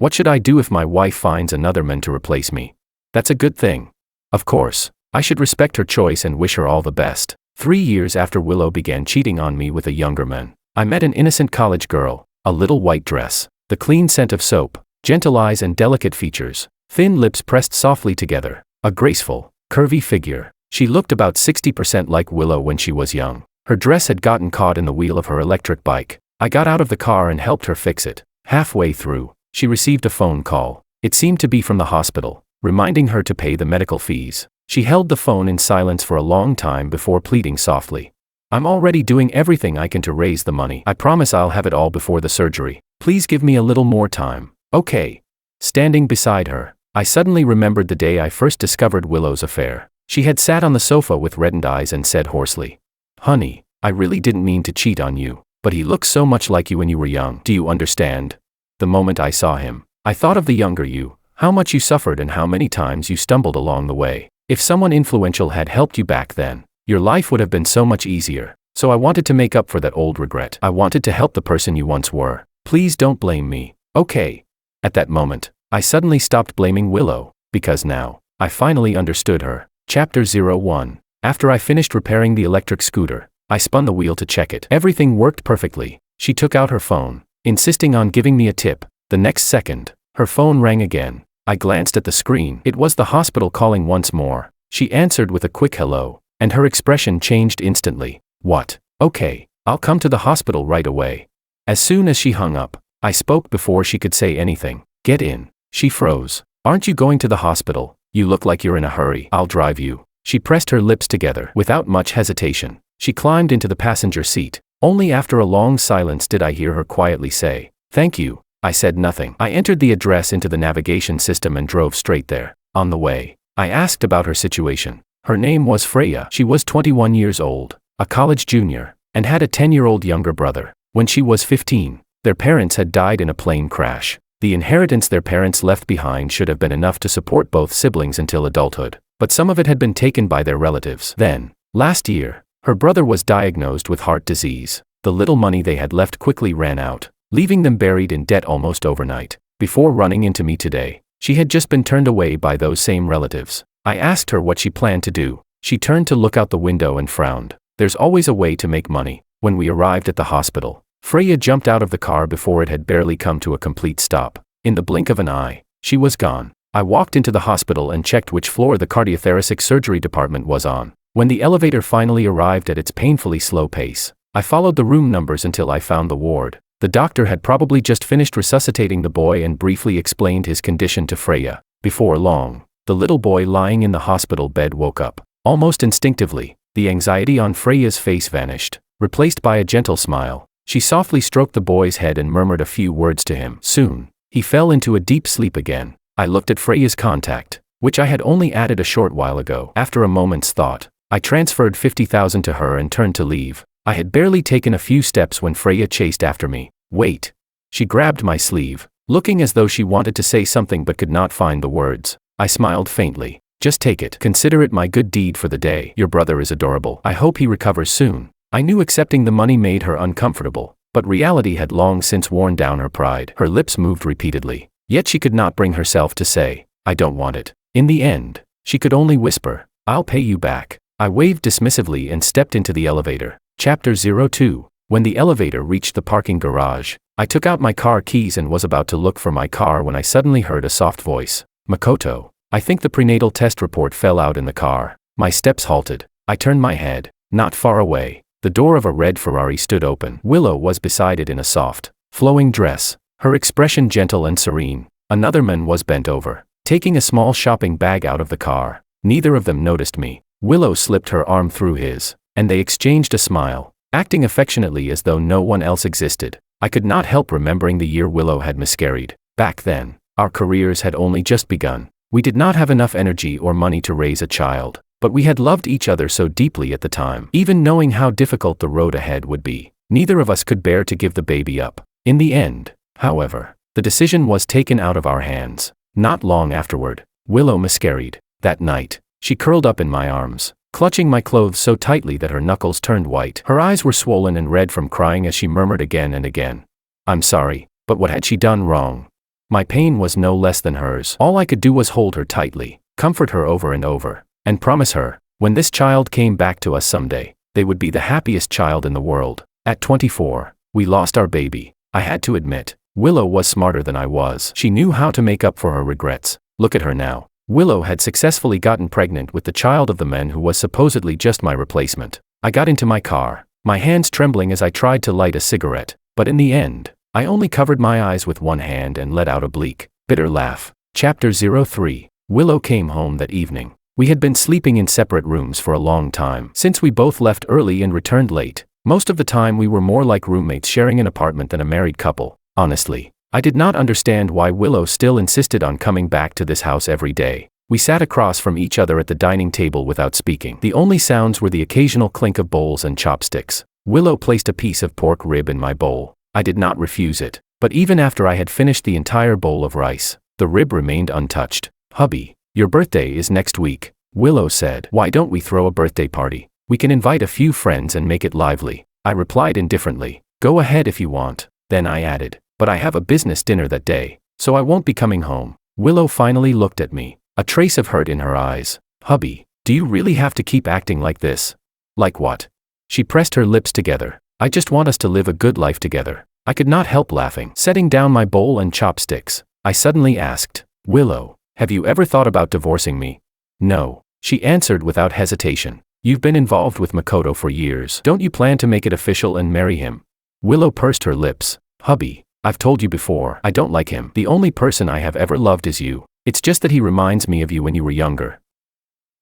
What should I do if my wife finds another man to replace me? That's a good thing. Of course, I should respect her choice and wish her all the best. 3 years after Willow began cheating on me with a younger man, I met an innocent college girl, a little white dress, the clean scent of soap, gentle eyes and delicate features, thin lips pressed softly together, a graceful, curvy figure. She looked about 60% like Willow when she was young. Her dress had gotten caught in the wheel of her electric bike. I got out of the car and helped her fix it. Halfway through, she received a phone call. It seemed to be from the hospital, reminding her to pay the medical fees. She held the phone in silence for a long time before pleading softly. I'm already doing everything I can to raise the money. I promise I'll have it all before the surgery. Please give me a little more time. Okay. Standing beside her, I suddenly remembered the day I first discovered Willow's affair. She had sat on the sofa with reddened eyes and said hoarsely, "Honey, I really didn't mean to cheat on you, but he looks so much like you when you were young. Do you understand?" The moment I saw him, I thought of the younger you, how much you suffered and how many times you stumbled along the way. If someone influential had helped you back then, your life would have been so much easier. So I wanted to make up for that old regret. I wanted to help the person you once were. Please don't blame me, okay? At that moment, I suddenly stopped blaming Willow, because now, I finally understood her. Chapter 01. After I finished repairing the electric scooter, I spun the wheel to check it. Everything worked perfectly. She took out her phone, insisting on giving me a tip. The next second, her phone rang again. I glanced at the screen. It was the hospital calling once more. She answered with a quick hello, and her expression changed instantly. What? Okay, I'll come to the hospital right away. As soon as she hung up, I spoke before she could say anything. Get in. She froze. Aren't you going to the hospital? You look like you're in a hurry. I'll drive you. She pressed her lips together. Without much hesitation, she climbed into the passenger seat. Only after a long silence did I hear her quietly say, "Thank you." I said nothing. I entered the address into the navigation system and drove straight there. On the way, I asked about her situation. Her name was Freya. She was 21 years old, a college junior, and had a 10-year-old younger brother. When she was 15, their parents had died in a plane crash. The inheritance their parents left behind should have been enough to support both siblings until adulthood, but some of it had been taken by their relatives. Then, last year, her brother was diagnosed with heart disease. The little money they had left quickly ran out, leaving them buried in debt almost overnight. Before running into me today, she had just been turned away by those same relatives. I asked her what she planned to do. She turned to look out the window and frowned. There's always a way to make money. When we arrived at the hospital, Freya jumped out of the car before it had barely come to a complete stop. In the blink of an eye, she was gone. I walked into the hospital and checked which floor the cardiothoracic surgery department was on. When the elevator finally arrived at its painfully slow pace, I followed the room numbers until I found the ward. The doctor had probably just finished resuscitating the boy and briefly explained his condition to Freya. Before long, the little boy lying in the hospital bed woke up. Almost instinctively, the anxiety on Freya's face vanished, replaced by a gentle smile. She softly stroked the boy's head and murmured a few words to him. Soon, he fell into a deep sleep again. I looked at Freya's contact, which I had only added a short while ago. After a moment's thought, I transferred 50,000 to her and turned to leave. I had barely taken a few steps when Freya chased after me. Wait. She grabbed my sleeve, looking as though she wanted to say something but could not find the words. I smiled faintly. Just take it. Consider it my good deed for the day. Your brother is adorable. I hope he recovers soon. I knew accepting the money made her uncomfortable, but reality had long since worn down her pride. Her lips moved repeatedly, yet she could not bring herself to say, "I don't want it." In the end, she could only whisper, "I'll pay you back." I waved dismissively and stepped into the elevator. Chapter 02. When the elevator reached the parking garage, I took out my car keys and was about to look for my car when I suddenly heard a soft voice. "Makoto, I think the prenatal test report fell out in the car." My steps halted. I turned my head. Not far away, the door of a red Ferrari stood open. Willow was beside it in a soft, flowing dress, her expression gentle and serene. Another man was bent over, taking a small shopping bag out of the car. Neither of them noticed me. Willow slipped her arm through his, and they exchanged a smile, acting affectionately as though no one else existed. I could not help remembering the year Willow had miscarried. Back then, our careers had only just begun. We did not have enough energy or money to raise a child, but we had loved each other so deeply at the time. Even knowing how difficult the road ahead would be, neither of us could bear to give the baby up. In the end, however, the decision was taken out of our hands. Not long afterward, Willow miscarried. That night, she curled up in my arms, clutching my clothes so tightly that her knuckles turned white. Her eyes were swollen and red from crying as she murmured again and again, "I'm sorry, but what had she done wrong?" My pain was no less than hers. All I could do was hold her tightly, comfort her over and over, and promise her, when this child came back to us someday, they would be the happiest child in the world. At 24, we lost our baby. I had to admit, Willow was smarter than I was. She knew how to make up for her regrets. Look at her now. Willow had successfully gotten pregnant with the child of the man who was supposedly just my replacement. I got into my car, my hands trembling as I tried to light a cigarette, but in the end, I only covered my eyes with one hand and let out a bleak, bitter laugh. Chapter 03. Willow came home that evening. We had been sleeping in separate rooms for a long time. Since we both left early and returned late, most of the time we were more like roommates sharing an apartment than a married couple. Honestly, I did not understand why Willow still insisted on coming back to this house every day. We sat across from each other at the dining table without speaking. The only sounds were the occasional clink of bowls and chopsticks. Willow placed a piece of pork rib in my bowl. I did not refuse it, but even after I had finished the entire bowl of rice, the rib remained untouched. "Hubby, your birthday is next week," Willow said. "Why don't we throw a birthday party? We can invite a few friends and make it lively." I replied indifferently, "Go ahead if you want." Then I added, "But I have a business dinner that day, so I won't be coming home." Willow finally looked at me, a trace of hurt in her eyes. "Hubby, do you really have to keep acting like this?" "Like what?" She pressed her lips together. "I just want us to live a good life together." I could not help laughing. Setting down my bowl and chopsticks, I suddenly asked, "Willow, have you ever thought about divorcing me?" "No," she answered without hesitation. "You've been involved with Makoto for years. Don't you plan to make it official and marry him?" Willow pursed her lips. "Hubby, I've told you before, I don't like him. The only person I have ever loved is you. It's just that he reminds me of you when you were younger.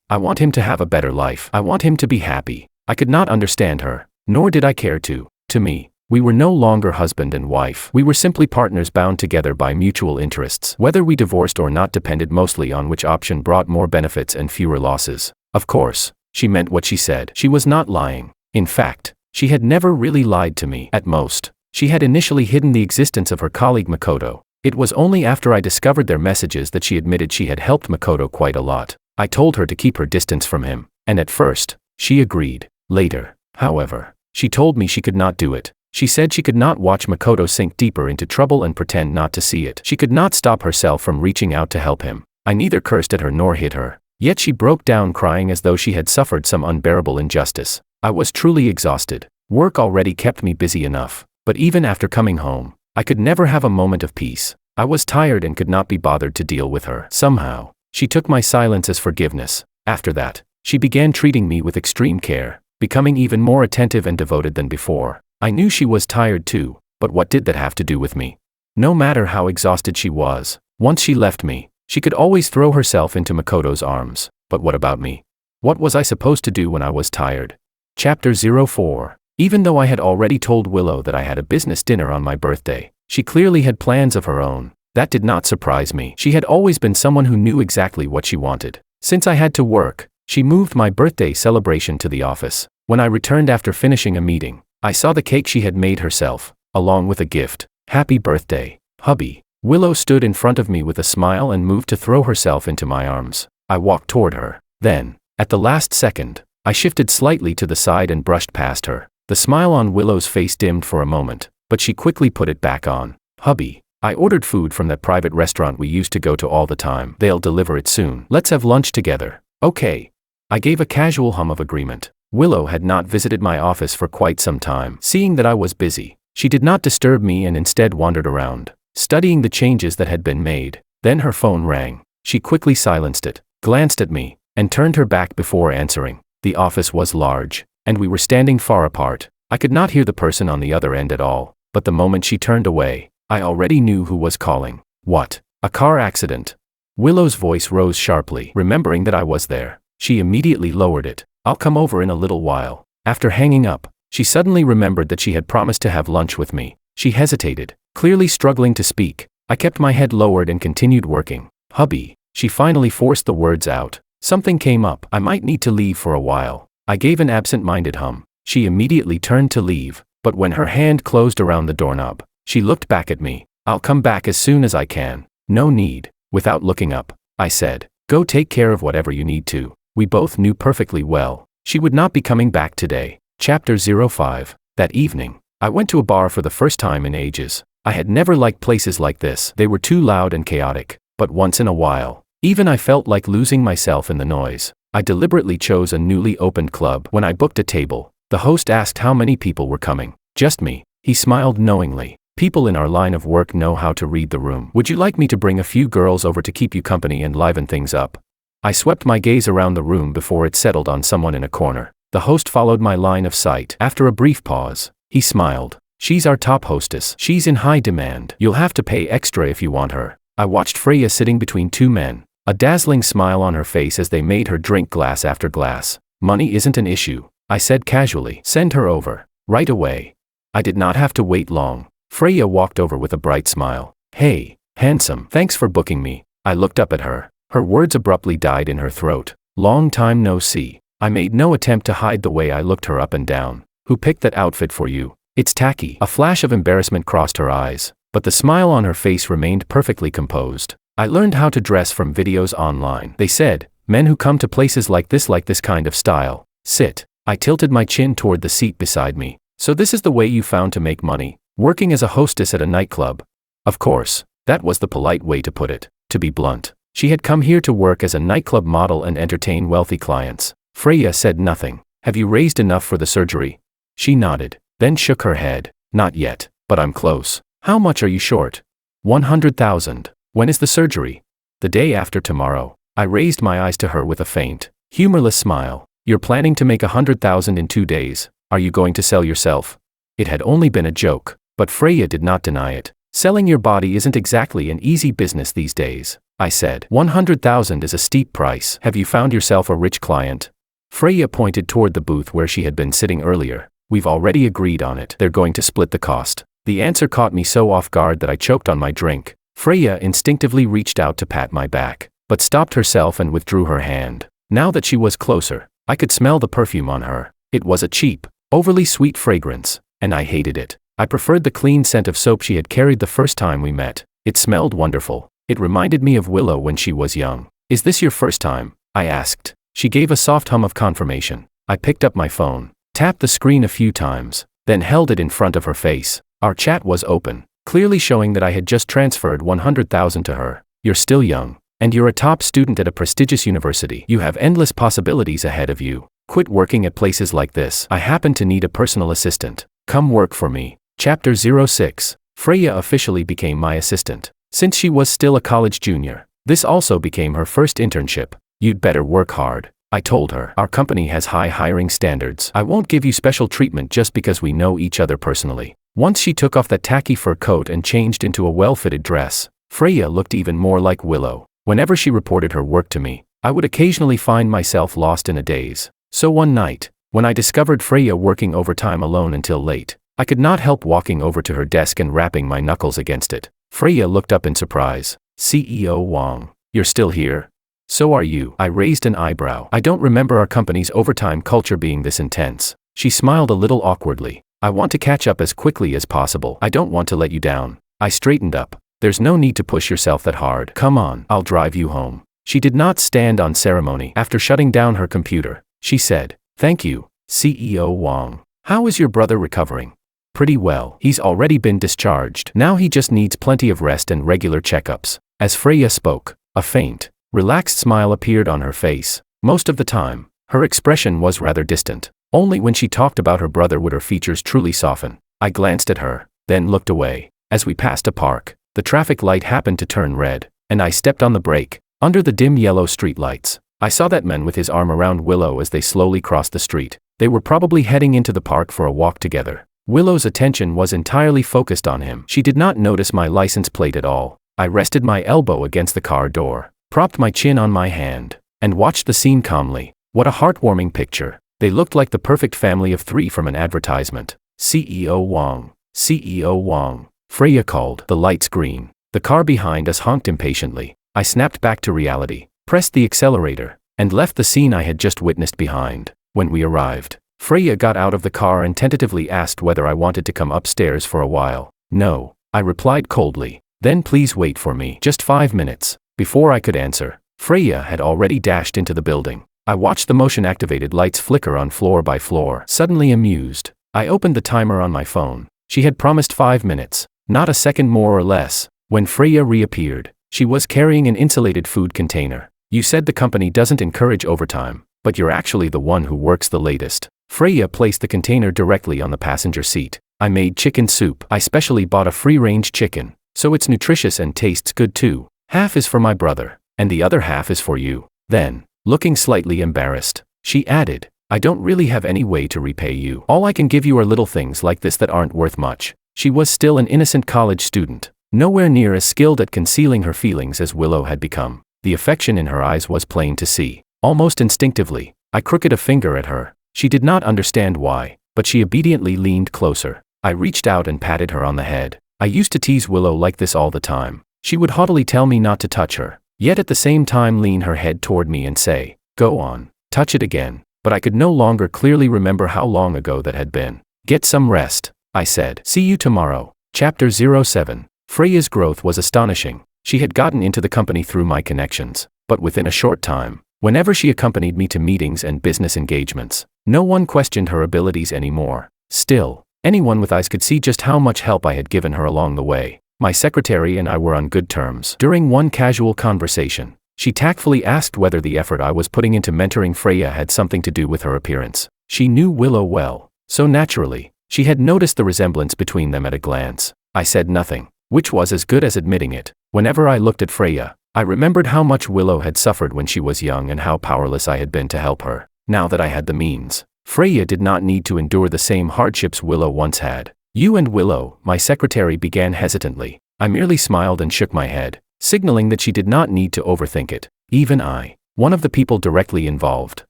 I want him to have a better life. I want him to be happy." I could not understand her, nor did I care to. To me, we were no longer husband and wife. We were simply partners bound together by mutual interests. Whether we divorced or not depended mostly on which option brought more benefits and fewer losses. Of course, she meant what she said. She was not lying. In fact, she had never really lied to me. At most, she had initially hidden the existence of her colleague Makoto. It was only after I discovered their messages that she admitted she had helped Makoto quite a lot. I told her to keep her distance from him, and at first, she agreed. Later, however, she told me she could not do it. She said she could not watch Makoto sink deeper into trouble and pretend not to see it. She could not stop herself from reaching out to help him. I neither cursed at her nor hit her. Yet she broke down crying as though she had suffered some unbearable injustice. I was truly exhausted. Work already kept me busy enough, but even after coming home, I could never have a moment of peace. I was tired and could not be bothered to deal with her. Somehow, she took my silence as forgiveness. After that, she began treating me with extreme care, becoming even more attentive and devoted than before. I knew she was tired too, but what did that have to do with me? No matter how exhausted she was, once she left me, she could always throw herself into Makoto's arms. But what about me? What was I supposed to do when I was tired? Chapter 04. Even though I had already told Willow that I had a business dinner on my birthday, she clearly had plans of her own. That did not surprise me. She had always been someone who knew exactly what she wanted. Since I had to work, she moved my birthday celebration to the office. When I returned after finishing a meeting, I saw the cake she had made herself, along with a gift. "Happy birthday, hubby." Willow stood in front of me with a smile and moved to throw herself into my arms. I walked toward her. Then, at the last second, I shifted slightly to the side and brushed past her. The smile on Willow's face dimmed for a moment, but she quickly put it back on. "Hubby, I ordered food from that private restaurant we used to go to all the time. They'll deliver it soon. Let's have lunch together." "Okay." I gave a casual hum of agreement. Willow had not visited my office for quite some time. Seeing that I was busy, she did not disturb me and instead wandered around, studying the changes that had been made. Then her phone rang. She quickly silenced it, glanced at me, and turned her back before answering. The office was large, and we were standing far apart. I could not hear the person on the other end at all, but the moment she turned away, I already knew who was calling. "What? A car accident?" Willow's voice rose sharply. Remembering that I was there, she immediately lowered it. "I'll come over in a little while." After hanging up, she suddenly remembered that she had promised to have lunch with me. She hesitated, clearly struggling to speak. I kept my head lowered and continued working. "Hubby," she finally forced the words out. "Something came up. I might need to leave for a while." I gave an absent-minded hum. She immediately turned to leave, but when her hand closed around the doorknob, she looked back at me. "I'll come back as soon as I can." "No need." Without looking up, I said, "Go take care of whatever you need to." We both knew perfectly well she would not be coming back today. Chapter 05. That evening, I went to a bar for the first time in ages. I had never liked places like this. They were too loud and chaotic. But once in a while, even I felt like losing myself in the noise. I deliberately chose a newly opened club. When I booked a table, the host asked how many people were coming. Just me. He smiled knowingly. People in our line of work know how to read the room. Would you like me to bring a few girls over to keep you company and liven things up? I swept my gaze around the room before it settled on someone in a corner. The host followed my line of sight. After a brief pause, he smiled. She's our top hostess. She's in high demand. You'll have to pay extra if you want her. I watched Freya sitting between two men, a dazzling smile on her face as they made her drink glass after glass. Money isn't an issue, I said casually. Send her over. Right away. I did not have to wait long. Freya walked over with a bright smile. Hey, handsome. Thanks for booking me. I looked up at her. Her words abruptly died in her throat. Long time no see. I made no attempt to hide the way I looked her up and down. Who picked that outfit for you? It's tacky. A flash of embarrassment crossed her eyes, but the smile on her face remained perfectly composed. I learned how to dress from videos online. They said, men who come to places like this kind of style. Sit. I tilted my chin toward the seat beside me. So this is the way you found to make money, working as a hostess at a nightclub? Of course, that was the polite way to put it. To be blunt, she had come here to work as a nightclub model and entertain wealthy clients. Freya said nothing. Have you raised enough for the surgery? She nodded, then shook her head. Not yet, but I'm close. How much are you short? 100,000. When is the surgery? The day after tomorrow. I raised my eyes to her with a faint, humorless smile. You're planning to make 100,000 in 2 days. Are you going to sell yourself? It had only been a joke, but Freya did not deny it. Selling your body isn't exactly an easy business these days, I said. 100,000 is a steep price. Have you found yourself a rich client? Freya pointed toward the booth where she had been sitting earlier. We've already agreed on it. They're going to split the cost. The answer caught me so off guard that I choked on my drink. Freya instinctively reached out to pat my back, but stopped herself and withdrew her hand. Now that she was closer, I could smell the perfume on her. It was a cheap, overly sweet fragrance, and I hated it. I preferred the clean scent of soap she had carried the first time we met. It smelled wonderful. It reminded me of Willow when she was young. Is this your first time? I asked. She gave a soft hum of confirmation. I picked up my phone, tapped the screen a few times, then held it in front of her face. Our chat was open, clearly showing that I had just transferred 100,000 to her. You're still young, and you're a top student at a prestigious university. You have endless possibilities ahead of you. Quit working at places like this. I happen to need a personal assistant. Come work for me. Chapter 06. Freya officially became my assistant. Since she was still a college junior, this also became her first internship. You'd better work hard, I told her. Our company has high hiring standards. I won't give you special treatment just because we know each other personally. Once she took off that tacky fur coat and changed into a well-fitted dress, Freya looked even more like Willow. Whenever she reported her work to me, I would occasionally find myself lost in a daze. So one night, when I discovered Freya working overtime alone until late, I could not help walking over to her desk and rapping my knuckles against it. Freya looked up in surprise. CEO Wong, you're still here? So are you. I raised an eyebrow. I don't remember our company's overtime culture being this intense. She smiled a little awkwardly. I want to catch up as quickly as possible. I don't want to let you down. I straightened up. There's no need to push yourself that hard. Come on, I'll drive you home. She did not stand on ceremony. After shutting down her computer, she said, Thank you, CEO Wong. How is your brother recovering? Pretty well. He's already been discharged. Now he just needs plenty of rest and regular checkups. As Freya spoke, a faint, relaxed smile appeared on her face. Most of the time, her expression was rather distant. Only when she talked about her brother would her features truly soften. I glanced at her, then looked away. As we passed a park, the traffic light happened to turn red, and I stepped on the brake. Under the dim yellow streetlights, I saw that man with his arm around Willow as they slowly crossed the street. They were probably heading into the park for a walk together. Willow's attention was entirely focused on him. She did not notice my license plate at all. I rested my elbow against the car door, propped my chin on my hand, and watched the scene calmly. What a heartwarming picture. They looked like the perfect family of 3 from an advertisement. CEO Wong. CEO Wong. Freya called. The lights green. The car behind us honked impatiently. I snapped back to reality, pressed the accelerator, and left the scene I had just witnessed behind. When we arrived, Freya got out of the car and tentatively asked whether I wanted to come upstairs for a while. No, I replied coldly. Then please wait for me. Just 5 minutes. Before I could answer, Freya had already dashed into the building. I watched the motion-activated lights flicker on floor by floor. Suddenly amused, I opened the timer on my phone. She had promised 5 minutes. Not a second more or less. When Freya reappeared, she was carrying an insulated food container. You said the company doesn't encourage overtime, but you're actually the one who works the latest. Freya placed the container directly on the passenger seat. I made chicken soup. I specially bought a free-range chicken, so it's nutritious and tastes good too. Half is for my brother, and the other half is for you. Then, looking slightly embarrassed, she added, I don't really have any way to repay you. All I can give you are little things like this that aren't worth much. She was still an innocent college student, nowhere near as skilled at concealing her feelings as Willow had become. The affection in her eyes was plain to see. Almost instinctively, I crooked a finger at her. She did not understand why, but she obediently leaned closer. I reached out and patted her on the head. I used to tease Willow like this all the time. She would haughtily tell me not to touch her, yet at the same time lean her head toward me and say, go on, touch it again. But I could no longer clearly remember how long ago that had been. Get some rest, I said. See you tomorrow. Chapter 07. Freya's growth was astonishing. She had gotten into the company through my connections, but within a short time, whenever she accompanied me to meetings and business engagements, no one questioned her abilities anymore. Still, anyone with eyes could see just how much help I had given her along the way. My secretary and I were on good terms. During one casual conversation, she tactfully asked whether the effort I was putting into mentoring Freya had something to do with her appearance. She knew Willow well, so naturally, she had noticed the resemblance between them at a glance. I said nothing, which was as good as admitting it. Whenever I looked at Freya, I remembered how much Willow had suffered when she was young and how powerless I had been to help her. Now that I had the means, Freya did not need to endure the same hardships Willow once had. You and Willow, my secretary began hesitantly. I merely smiled and shook my head, signaling that she did not need to overthink it. Even I, one of the people directly involved,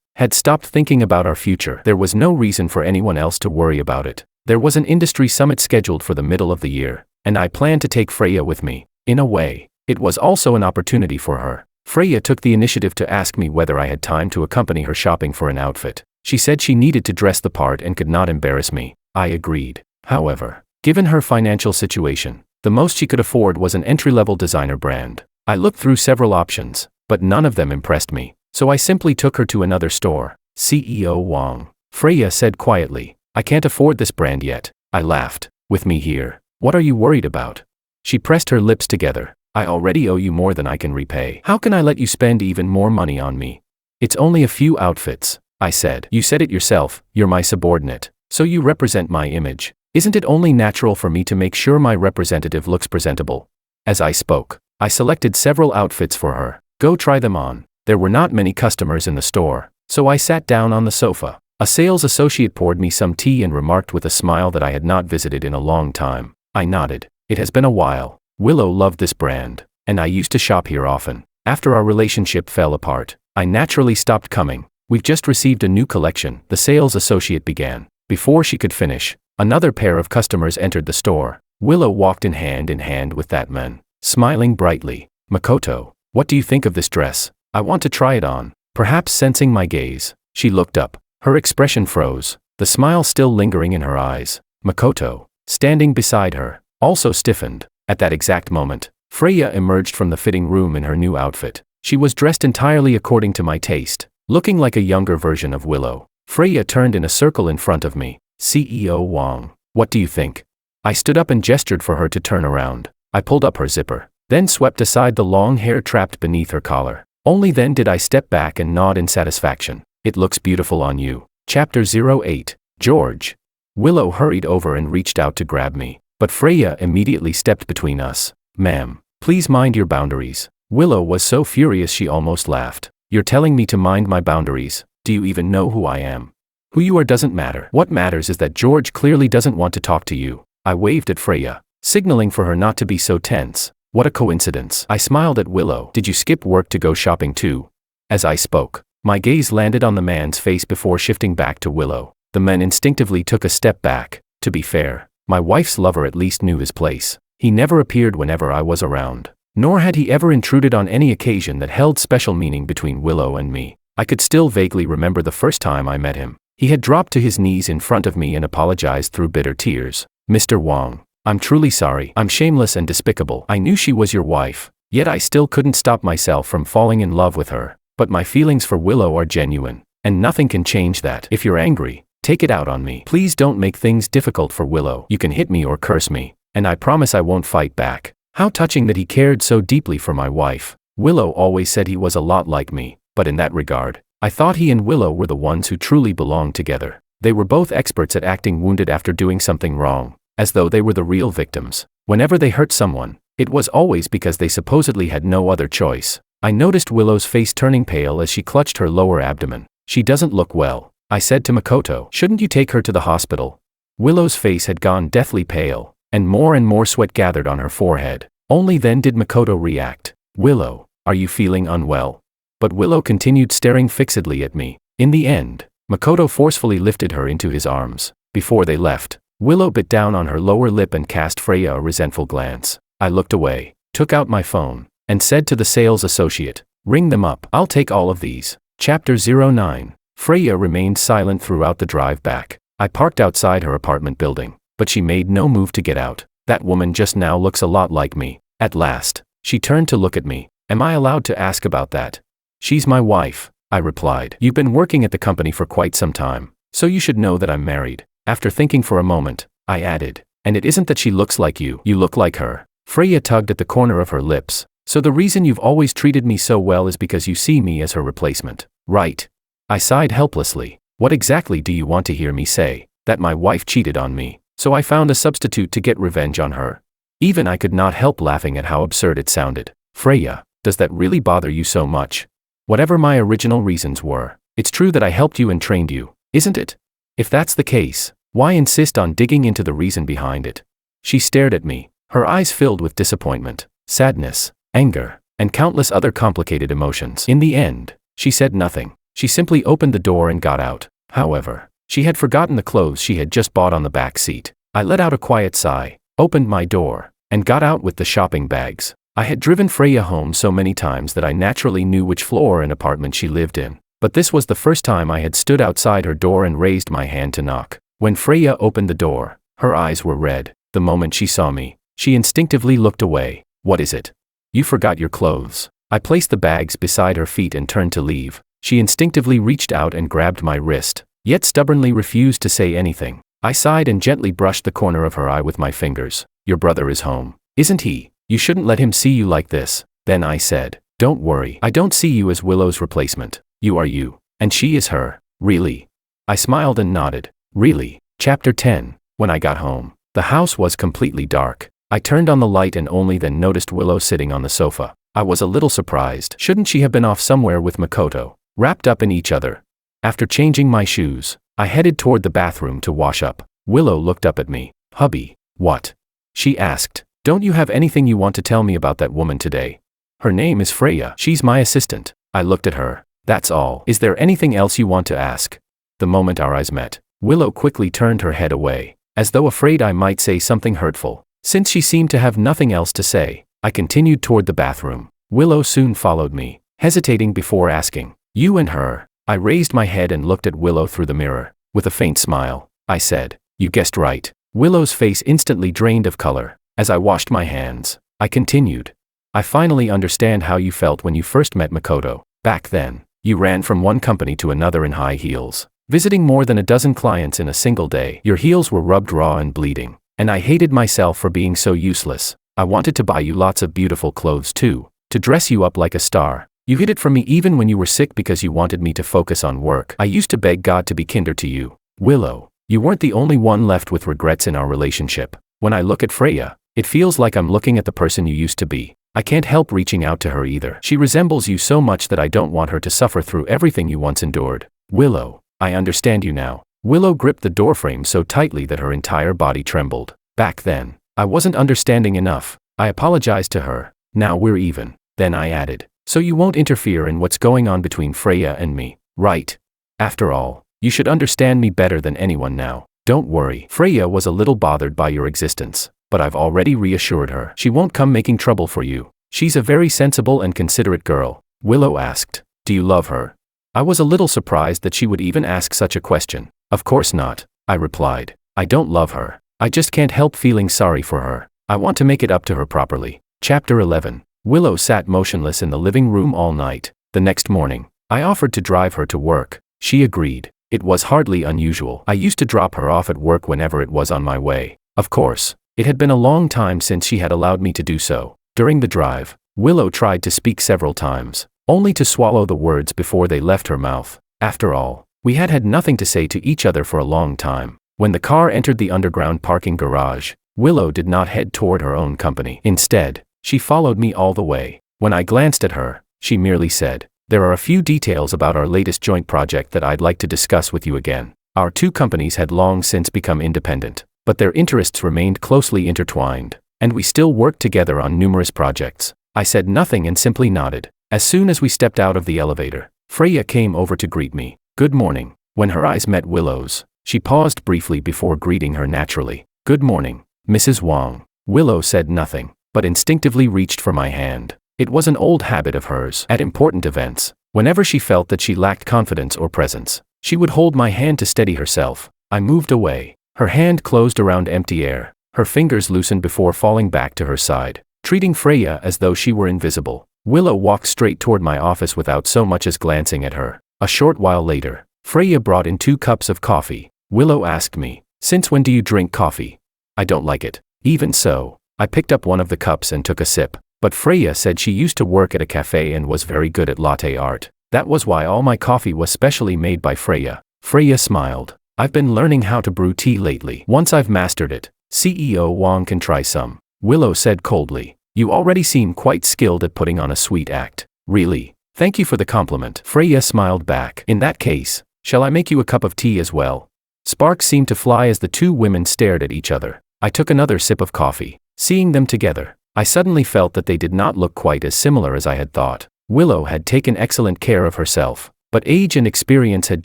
had stopped thinking about our future. There was no reason for anyone else to worry about it. There was an industry summit scheduled for the middle of the year, and I planned to take Freya with me. In a way, it was also an opportunity for her. Freya took the initiative to ask me whether I had time to accompany her shopping for an outfit. She said she needed to dress the part and could not embarrass me. I agreed. However, given her financial situation, the most she could afford was an entry-level designer brand. I looked through several options, but none of them impressed me, so I simply took her to another store. CEO Wang. Freya said quietly, I can't afford this brand yet. I laughed. With me here, what are you worried about? She pressed her lips together. I already owe you more than I can repay. How can I let you spend even more money on me? It's only a few outfits, I said. You said it yourself, you're my subordinate, so you represent my image. Isn't it only natural for me to make sure my representative looks presentable? As I spoke, I selected several outfits for her. Go try them on. There were not many customers in the store, so I sat down on the sofa. A sales associate poured me some tea and remarked with a smile that I had not visited in a long time. I nodded. It has been a while. Willow loved this brand, and I used to shop here often. After our relationship fell apart, I naturally stopped coming. We've just received a new collection, the sales associate began. Before she could finish, another pair of customers entered the store. Willow walked in hand with that man, smiling brightly. Makoto, what do you think of this dress? I want to try it on. Perhaps sensing my gaze, she looked up. Her expression froze, the smile still lingering in her eyes. Makoto, standing beside her, also stiffened. At that exact moment, Freya emerged from the fitting room in her new outfit. She was dressed entirely according to my taste, looking like a younger version of Willow. Freya turned in a circle in front of me. CEO Wang, what do you think? I stood up and gestured for her to turn around. I pulled up her zipper, then swept aside the long hair trapped beneath her collar. Only then did I step back and nod in satisfaction. It looks beautiful on you. Chapter 08. George. Willow hurried over and reached out to grab me, but Freya immediately stepped between us. Ma'am, please mind your boundaries. Willow was so furious she almost laughed. You're telling me to mind my boundaries? Do you even know who I am? Who you are doesn't matter. What matters is that George clearly doesn't want to talk to you. I waved at Freya, signaling for her not to be so tense. What a coincidence. I smiled at Willow. Did you skip work to go shopping too? As I spoke, my gaze landed on the man's face before shifting back to Willow. The man instinctively took a step back. To be fair, my wife's lover at least knew his place. He never appeared whenever I was around, nor had he ever intruded on any occasion that held special meaning between Willow and me. I could still vaguely remember the first time I met him. He had dropped to his knees in front of me and apologized through bitter tears. Mr. Wang, I'm truly sorry. I'm shameless and despicable. I knew she was your wife, yet I still couldn't stop myself from falling in love with her. But my feelings for Willow are genuine, and nothing can change that. If you're angry, take it out on me. Please don't make things difficult for Willow. You can hit me or curse me, and I promise I won't fight back." How touching that he cared so deeply for my wife. Willow always said he was a lot like me, but in that regard, I thought he and Willow were the ones who truly belonged together. They were both experts at acting wounded after doing something wrong, as though they were the real victims. Whenever they hurt someone, it was always because they supposedly had no other choice. I noticed Willow's face turning pale as she clutched her lower abdomen. "She doesn't look well," I said to Makoto. "Shouldn't you take her to the hospital?" Willow's face had gone deathly pale, and more sweat gathered on her forehead. Only then did Makoto react. "Willow, are you feeling unwell?" But Willow continued staring fixedly at me. In the end, Makoto forcefully lifted her into his arms. Before they left, Willow bit down on her lower lip and cast Freya a resentful glance. I looked away, took out my phone, and said to the sales associate, "Ring them up. I'll take all of these." Chapter 09. Freya remained silent throughout the drive back. I parked outside her apartment building, but she made no move to get out. That woman just now looks a lot like me. At last, she turned to look at me. "Am I allowed to ask about that?" "She's my wife," I replied. "You've been working at the company for quite some time, so you should know that I'm married." After thinking for a moment, I added, "And it isn't that she looks like you look like her." Freya tugged at the corner of her lips. "So the reason you've always treated me so well is because you see me as her replacement, right?" I sighed helplessly. "What exactly do you want to hear me say? That my wife cheated on me, so I found a substitute to get revenge on her?" Even I could not help laughing at how absurd it sounded. "Freya, does that really bother you so much?" "Whatever my original reasons were, it's true that I helped you and trained you, isn't it? If that's the case, why insist on digging into the reason behind it?" She stared at me, her eyes filled with disappointment, sadness, anger, and countless other complicated emotions. In the end, she said nothing. She simply opened the door and got out. However, she had forgotten the clothes she had just bought on the back seat. I let out a quiet sigh, opened my door, and got out with the shopping bags. I had driven Freya home so many times that I naturally knew which floor and apartment she lived in. But this was the first time I had stood outside her door and raised my hand to knock. When Freya opened the door, her eyes were red. The moment she saw me, she instinctively looked away. "What is it?" "You forgot your clothes." I placed the bags beside her feet and turned to leave. She instinctively reached out and grabbed my wrist, yet stubbornly refused to say anything. I sighed and gently brushed the corner of her eye with my fingers. "Your brother is home, isn't he? You shouldn't let him see you like this." Then I said, "Don't worry, I don't see you as Willow's replacement. You are you, and she is her." "Really?" I smiled and nodded. "Really?" Chapter 10. When I got home, the house was completely dark. I turned on the light and only then noticed Willow sitting on the sofa. I was a little surprised. Shouldn't she have been off somewhere with Makoto, wrapped up in each other? After changing my shoes, I headed toward the bathroom to wash up. Willow looked up at me. "Hubby, what?" she asked. "Don't you have anything you want to tell me about that woman today?" "Her name is Freya. She's my assistant." I looked at her. "That's all. Is there anything else you want to ask?" The moment our eyes met, Willow quickly turned her head away, as though afraid I might say something hurtful. Since she seemed to have nothing else to say, I continued toward the bathroom. Willow soon followed me, hesitating before asking, "You and her?" I raised my head and looked at Willow through the mirror. With a faint smile, I said, "You guessed right." Willow's face instantly drained of color. As I washed my hands, I continued, "I finally understand how you felt when you first met Makoto. Back then, you ran from one company to another in high heels, visiting more than a dozen clients in a single day. Your heels were rubbed raw and bleeding, and I hated myself for being so useless. I wanted to buy you lots of beautiful clothes too, to dress you up like a star. You hid it from me even when you were sick because you wanted me to focus on work. I used to beg God to be kinder to you. Willow, you weren't the only one left with regrets in our relationship. When I look at Freya, it feels like I'm looking at the person you used to be. I can't help reaching out to her either. She resembles you so much that I don't want her to suffer through everything you once endured. Willow, I understand you now." Willow gripped the doorframe so tightly that her entire body trembled. "Back then, I wasn't understanding enough. I apologized to her. Now we're even." Then I added, "So you won't interfere in what's going on between Freya and me, right? After all, you should understand me better than anyone now." "Don't worry." Freya was a little bothered by your existence, but I've already reassured her. She won't come making trouble for you. She's a very sensible and considerate girl. Willow asked, "Do you love her?" I was a little surprised that she would even ask such a question. "Of course not," I replied. "I don't love her. I just can't help feeling sorry for her. I want to make it up to her properly." Chapter 11. Willow sat motionless in the living room all night. The next morning, I offered to drive her to work. She agreed. It was hardly unusual. I used to drop her off at work whenever it was on my way. Of course, It had been a long time since she had allowed me to do so. During the drive, Willow tried to speak several times, only to swallow the words before they left her mouth. After all, we had had nothing to say to each other for a long time. When the car entered the underground parking garage, Willow did not head toward her own company. Instead, she followed me all the way. When I glanced at her, she merely said, "There are a few details about our latest joint project that I'd like to discuss with you again." Our two companies had long since become independent, but their interests remained closely intertwined, and we still worked together on numerous projects. I said nothing and simply nodded. As soon as we stepped out of the elevator, Freya came over to greet me. "Good morning." When her eyes met Willow's, she paused briefly before greeting her naturally. "Good morning, Mrs. Wong." Willow said nothing, but instinctively reached for my hand. It was an old habit of hers. At important events, whenever she felt that she lacked confidence or presence, she would hold my hand to steady herself. I moved away. Her hand closed around empty air. Her fingers loosened before falling back to her side, treating Freya as though she were invisible. Willow walked straight toward my office without so much as glancing at her. A short while later, Freya brought in 2 cups of coffee. Willow asked me, "Since when do you drink coffee?" "I don't like it." Even so, I picked up one of the cups and took a sip. But Freya said she used to work at a cafe and was very good at latte art. That was why all my coffee was specially made by Freya. Freya smiled. "I've been learning how to brew tea lately. Once I've mastered it, CEO Wong can try some." Willow said coldly, "You already seem quite skilled at putting on a sweet act." "Really? Thank you for the compliment." Freya smiled back. "In that case, shall I make you a cup of tea as well?" Sparks seemed to fly as the two women stared at each other. I took another sip of coffee. Seeing them together, I suddenly felt that they did not look quite as similar as I had thought. Willow had taken excellent care of herself, but age and experience had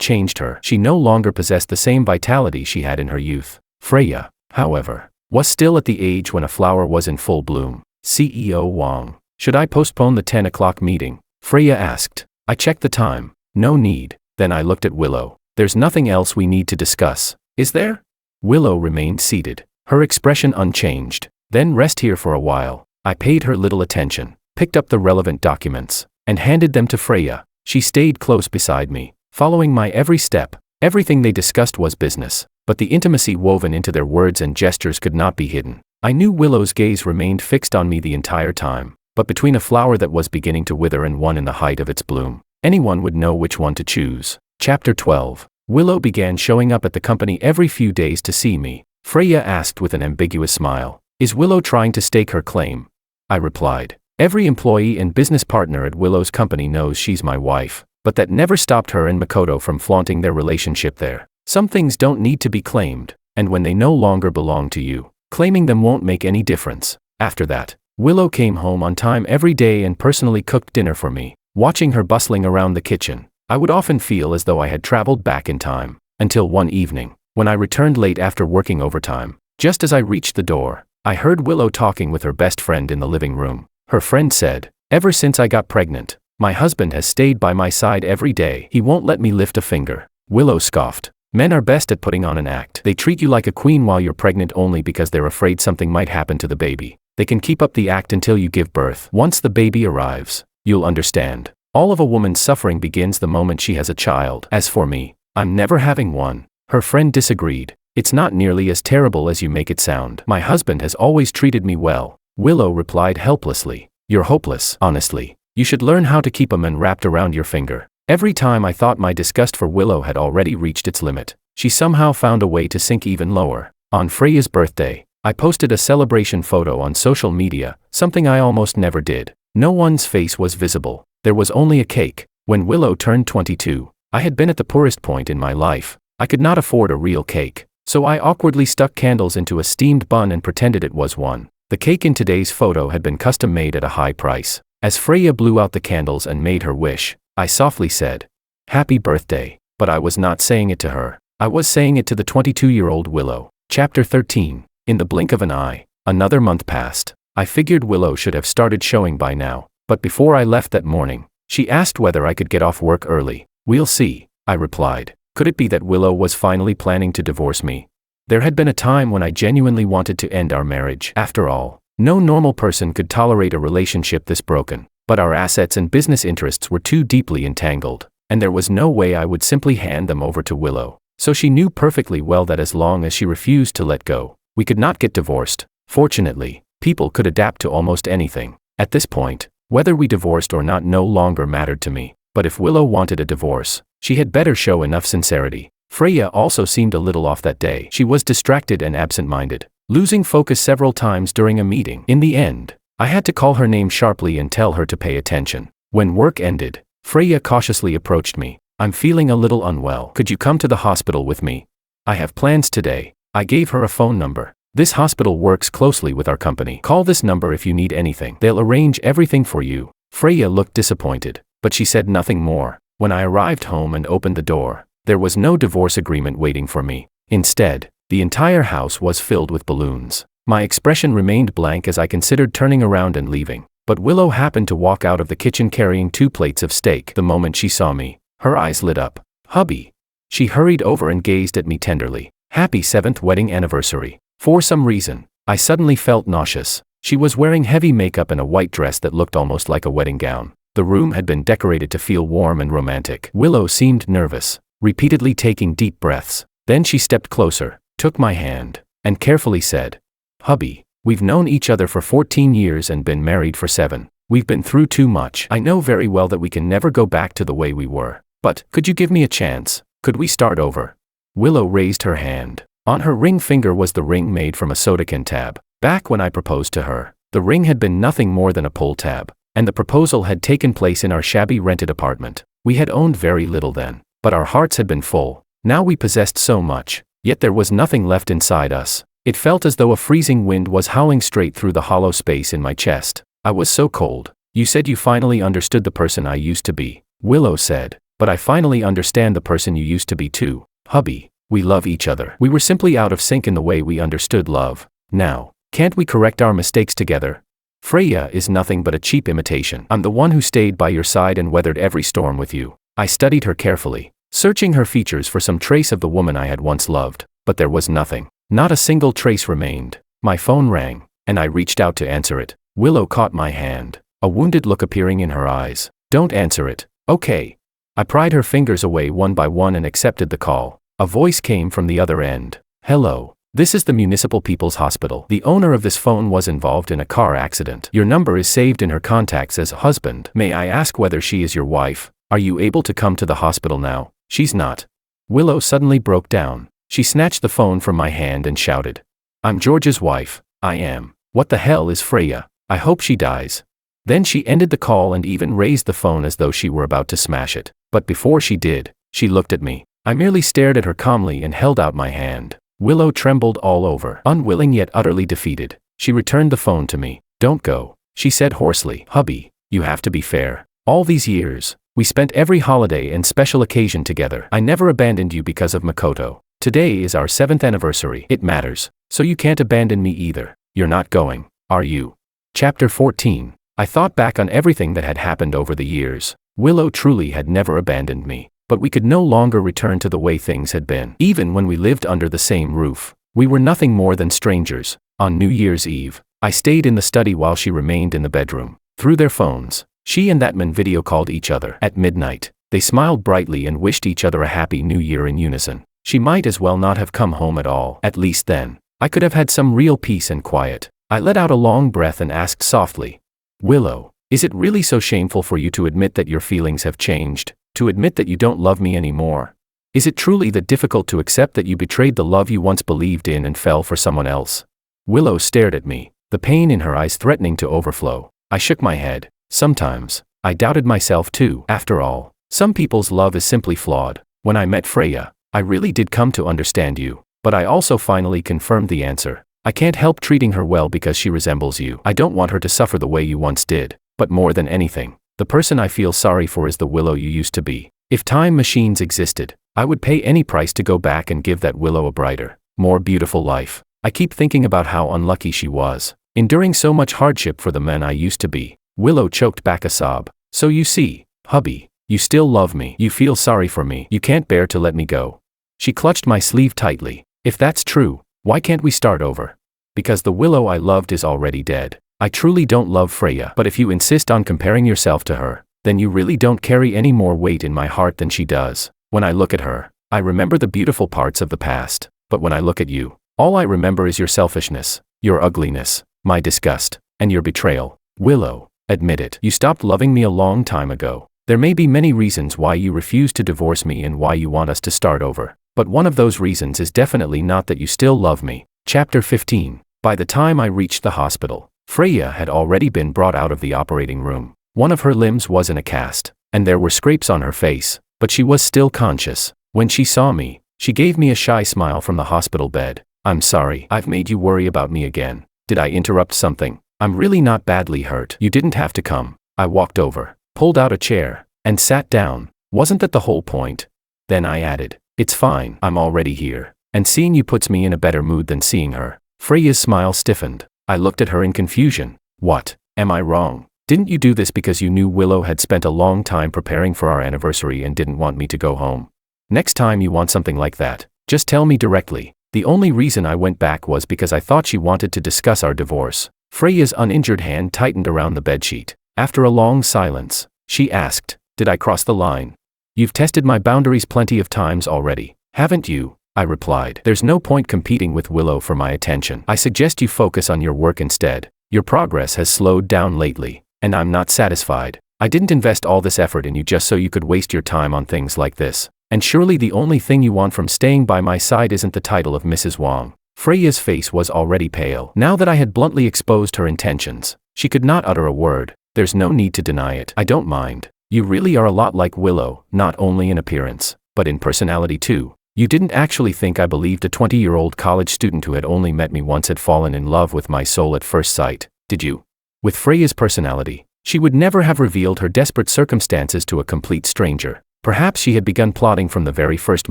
changed her. She no longer possessed the same vitality she had in her youth. Freya, however, was still at the age when a flower was in full bloom. "CEO Wong, should I postpone the 10 o'clock meeting?" Freya asked. I checked the time. "No need." Then I looked at Willow. "There's nothing else we need to discuss, is there?" Willow remained seated, her expression unchanged. "Then rest here for a while." I paid her little attention, picked up the relevant documents, and handed them to Freya. She stayed close beside me, following my every step. Everything they discussed was business, but the intimacy woven into their words and gestures could not be hidden. I knew Willow's gaze remained fixed on me the entire time, but between a flower that was beginning to wither and one in the height of its bloom, anyone would know which one to choose. Chapter 12. Willow began showing up at the company every few days to see me. Freya asked with an ambiguous smile, "Is Willow trying to stake her claim?" I replied, "Every employee and business partner at Willow's company knows she's my wife, but that never stopped her and Makoto from flaunting their relationship there. Some things don't need to be claimed, and when they no longer belong to you, claiming them won't make any difference." After that, Willow came home on time every day and personally cooked dinner for me. Watching her bustling around the kitchen, I would often feel as though I had traveled back in time, until one evening, when I returned late after working overtime. Just as I reached the door, I heard Willow talking with her best friend in the living room. Her friend said, "Ever since I got pregnant, my husband has stayed by my side every day. He won't let me lift a finger." Willow scoffed. "Men are best at putting on an act. They treat you like a queen while you're pregnant only because they're afraid something might happen to the baby. They can keep up the act until you give birth. Once the baby arrives, you'll understand. All of a woman's suffering begins the moment she has a child. As for me, I'm never having one." Her friend disagreed. "It's not nearly as terrible as you make it sound. My husband has always treated me well." Willow replied helplessly, "You're hopeless. Honestly, you should learn how to keep a man wrapped around your finger." Every time I thought my disgust for Willow had already reached its limit, she somehow found a way to sink even lower. On Freya's birthday, I posted a celebration photo on social media, something I almost never did. No one's face was visible. There was only a cake. When Willow turned 22, I had been at the poorest point in my life. I could not afford a real cake, so I awkwardly stuck candles into a steamed bun and pretended it was one. The cake in today's photo had been custom made at a high price. As Freya blew out the candles and made her wish, I softly said, "Happy birthday." But I was not saying it to her. I was saying it to the 22-year-old Willow. Chapter 13. In the blink of an eye, another month passed. I figured Willow should have started showing by now, but before I left that morning, she asked whether I could get off work early. "We'll see," I replied. Could it be that Willow was finally planning to divorce me? There had been a time when I genuinely wanted to end our marriage. After all, no normal person could tolerate a relationship this broken, but our assets and business interests were too deeply entangled, and there was no way I would simply hand them over to Willow. So she knew perfectly well that as long as she refused to let go, we could not get divorced. Fortunately, people could adapt to almost anything. At this point, whether we divorced or not no longer mattered to me. But if Willow wanted a divorce, she had better show enough sincerity. Freya also seemed a little off that day. She was distracted and absent-minded, losing focus several times during a meeting. In the end, I had to call her name sharply and tell her to pay attention. When work ended, Freya cautiously approached me. I'm feeling a little unwell. Could you come to the hospital with me? I have plans today. I gave her a phone number. This hospital works closely with our company. Call this number if you need anything. They'll arrange everything for you. Freya looked disappointed, but she said nothing more. When I arrived home and opened the door, there was no divorce agreement waiting for me. Instead, the entire house was filled with balloons. My expression remained blank as I considered turning around and leaving. But Willow happened to walk out of the kitchen carrying 2 plates of steak. The moment she saw me, her eyes lit up. Hubby. She hurried over and gazed at me tenderly. Happy 7th wedding anniversary. For some reason, I suddenly felt nauseous. She was wearing heavy makeup and a white dress that looked almost like a wedding gown. The room had been decorated to feel warm and romantic. Willow seemed nervous, repeatedly taking deep breaths. Then she stepped closer, took my hand, and carefully said, Hubby, we've known each other for 14 years and been married for 7. We've been through too much. I know very well that we can never go back to the way we were. But, could you give me a chance? Could we start over? Willow raised her hand. On her ring finger was the ring made from a soda can tab. Back when I proposed to her, the ring had been nothing more than a pull tab, and the proposal had taken place in our shabby rented apartment. We had owned very little then, but our hearts had been full. Now we possessed so much, yet there was nothing left inside us. It felt as though a freezing wind was howling straight through the hollow space in my chest. I was so cold. You said you finally understood the person I used to be, Willow said, but I finally understand the person you used to be too, hubby. We love each other. We were simply out of sync in the way we understood love. Now, can't we correct our mistakes together? Freya is nothing but a cheap imitation. I'm the one who stayed by your side and weathered every storm with you. I studied her carefully, searching her features for some trace of the woman I had once loved, but there was nothing. Not a single trace remained. My phone rang, and I reached out to answer it. Willow caught my hand, a wounded look appearing in her eyes. Don't answer it, okay? I pried her fingers away one by one and accepted the call. A voice came from the other end. Hello, this is the Municipal People's Hospital. The owner of this phone was involved in a car accident. Your number is saved in her contacts as husband. May I ask whether she is your wife? Are you able to come to the hospital now? She's not. Willow suddenly broke down. She snatched the phone from my hand and shouted. I'm George's wife. I am. What the hell is Freya? I hope she dies. Then she ended the call and even raised the phone as though she were about to smash it. But before she did, she looked at me. I merely stared at her calmly and held out my hand. Willow trembled all over. Unwilling yet utterly defeated, she returned the phone to me. Don't go, she said hoarsely. Hubby, you have to be fair. All these years, we spent every holiday and special occasion together. I never abandoned you because of Makoto. Today is our 7th anniversary. It matters, so you can't abandon me either. You're not going, are you? Chapter 14. I thought back on everything that had happened over the years. Willow truly had never abandoned me. But we could no longer return to the way things had been. Even when we lived under the same roof, we were nothing more than strangers. On New Year's Eve, I stayed in the study while she remained in the bedroom. Through their phones, she and that man video called each other. At midnight, they smiled brightly and wished each other a happy new year in unison. She might as well not have come home at all. At least then, I could have had some real peace and quiet. I let out a long breath and asked softly, Willow, is it really so shameful for you to admit that your feelings have changed? To admit that you don't love me anymore? Is it truly that difficult to accept that you betrayed the love you once believed in and fell for someone else? Willow stared at me, the pain in her eyes threatening to overflow. I shook my head. Sometimes, I doubted myself too. After all, some people's love is simply flawed. When I met Freya, I really did come to understand you, but I also finally confirmed the answer. I can't help treating her well because she resembles you. I don't want her to suffer the way you once did, but more than anything, the person I feel sorry for is the Willow you used to be. If time machines existed, I would pay any price to go back and give that Willow a brighter, more beautiful life. I keep thinking about how unlucky she was, enduring so much hardship for the man I used to be. Willow choked back a sob. So you see, hubby, you still love me. You feel sorry for me. You can't bear to let me go. She clutched my sleeve tightly. If that's true, why can't we start over? Because the Willow I loved is already dead. I truly don't love Freya, but if you insist on comparing yourself to her, then you really don't carry any more weight in my heart than she does. When I look at her, I remember the beautiful parts of the past, but when I look at you, all I remember is your selfishness. Your ugliness, my disgust, and your betrayal. Willow, admit it. You stopped loving me a long time ago. There may be many reasons why you refuse to divorce me and why you want us to start over. But one of those reasons is definitely not that you still love me. Chapter 15. By the time I reached the hospital, Freya had already been brought out of the operating room. One of her limbs was in a cast, and there were scrapes on her face, but she was still conscious. When she saw me, she gave me a shy smile from the hospital bed. I'm sorry, I've made you worry about me again. Did I interrupt something? I'm really not badly hurt. You didn't have to come. I walked over, pulled out a chair, and sat down. Wasn't that the whole point? Then I added, it's fine, I'm already here. And seeing you puts me in a better mood than seeing her. Freya's smile stiffened. I looked at her in confusion. What? Am I wrong? Didn't you do this because you knew Willow had spent a long time preparing for our anniversary and didn't want me to go home? Next time you want something like that, just tell me directly. The only reason I went back was because I thought she wanted to discuss our divorce. Freya's uninjured hand tightened around the bedsheet. After a long silence, she asked, did I cross the line? You've tested my boundaries plenty of times already, haven't you? I replied. There's no point competing with Willow for my attention. I suggest you focus on your work instead. Your progress has slowed down lately, and I'm not satisfied. I didn't invest all this effort in you just so you could waste your time on things like this. And surely the only thing you want from staying by my side isn't the title of Mrs. Wong. Freya's face was already pale. Now that I had bluntly exposed her intentions, she could not utter a word. There's no need to deny it. I don't mind. You really are a lot like Willow, not only in appearance, but in personality too. You didn't actually think I believed a 20-year-old college student who had only met me once had fallen in love with my soul at first sight, did you? With Freya's personality, she would never have revealed her desperate circumstances to a complete stranger. Perhaps she had begun plotting from the very first